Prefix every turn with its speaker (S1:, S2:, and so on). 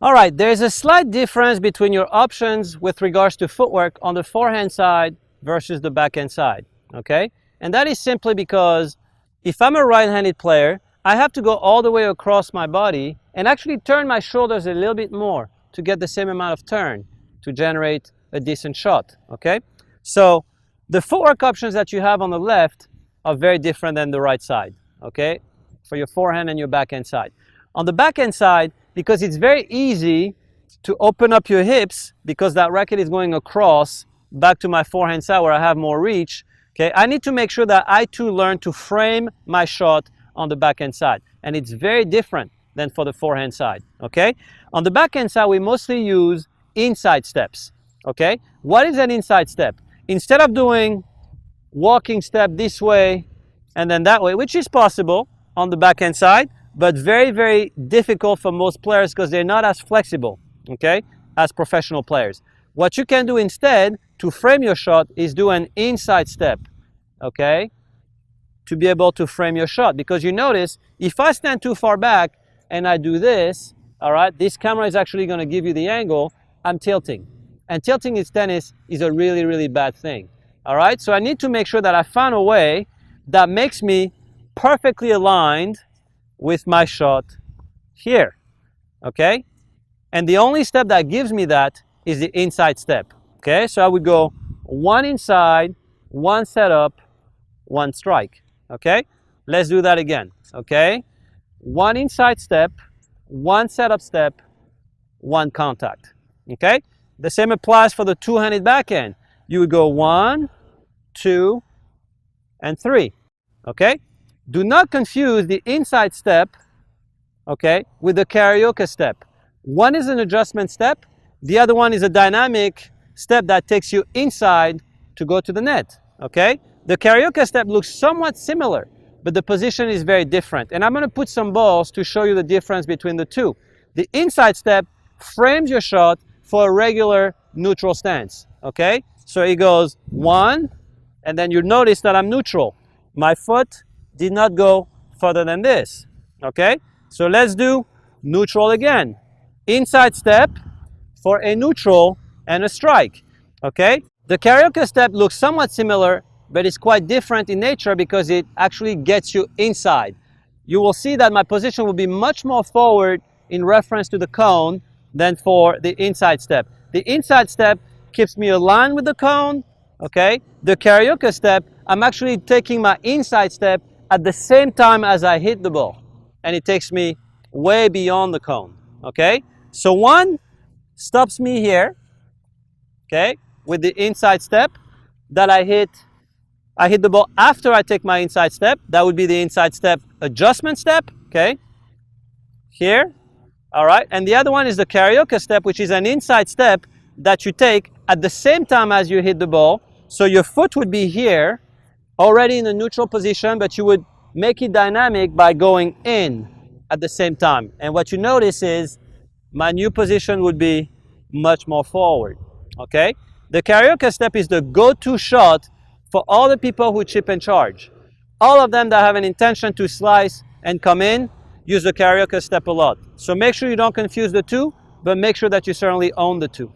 S1: All right, there's a slight difference between your options with regards to footwork on the forehand side versus the backhand side, okay? And that is simply because if I'm a right-handed player, I have to go all the way across my body and actually turn my shoulders a little bit more to get the same amount of turn to generate a decent shot, okay? So the footwork options that you have on the left are very different than the right side, okay? For your forehand and your backhand side. On the backhand side, because it's very easy to open up your hips because that racket is going across back to my forehand side where I have more reach, okay? I need to make sure that I too learn to frame my shot on the backhand side. And it's very different than for the forehand side, okay? On the backhand side, we mostly use inside steps, okay? What is an inside step? Instead of doing walking step this way and then that way, which is possible on the backhand side, but very, very difficult for most players because they're not as flexible, okay, as professional players. What you can do instead to frame your shot is do an inside step, okay, to be able to frame your shot. Because you notice, if I stand too far back and I do this, all right, this camera is actually going to give you the angle, I'm tilting. And tilting in tennis is a really, really bad thing, all right? So I need to make sure that I find a way that makes me perfectly aligned with my shot here, okay? And the only step that gives me that is the inside step, okay? So I would go one inside, one setup, one strike, okay? Let's do that again, okay? One inside step, one setup step, one contact, okay? The same applies for the two-handed backhand. You would go 1, 2, and 3, okay? Do not confuse the inside step, okay, with the karaoke step. One is an adjustment step. The other one is a dynamic step that takes you inside to go to the net, okay? The karaoke step looks somewhat similar, but the position is very different. And I'm going to put some balls to show you the difference between the two. The inside step frames your shot for a regular neutral stance, okay? So it goes 1, and then you notice that I'm neutral. My foot did not go further than this, okay? So let's do neutral again. Inside step for a neutral and a strike, okay? The karaoke step looks somewhat similar, but it's quite different in nature because it actually gets you inside. You will see that my position will be much more forward in reference to the cone than for the inside step. The inside step keeps me aligned with the cone, okay? The karaoke step, I'm actually taking my inside step at the same time as I hit the ball, and it takes me way beyond the cone, okay? So one stops me here, okay, with the inside step that I hit the ball after I take my inside step. That would be the inside step adjustment step, okay, here, all right? And the other one is the karaoke step, which is an inside step that you take at the same time as you hit the ball. So your foot would be here, already in a neutral position, but you would make it dynamic by going in at the same time. And what you notice is my new position would be much more forward, okay? The karaoke step is the go-to shot for all the people who chip and charge. All of them that have an intention to slice and come in use the karaoke step a lot. So make sure you don't confuse the two, but make sure that you certainly own the two.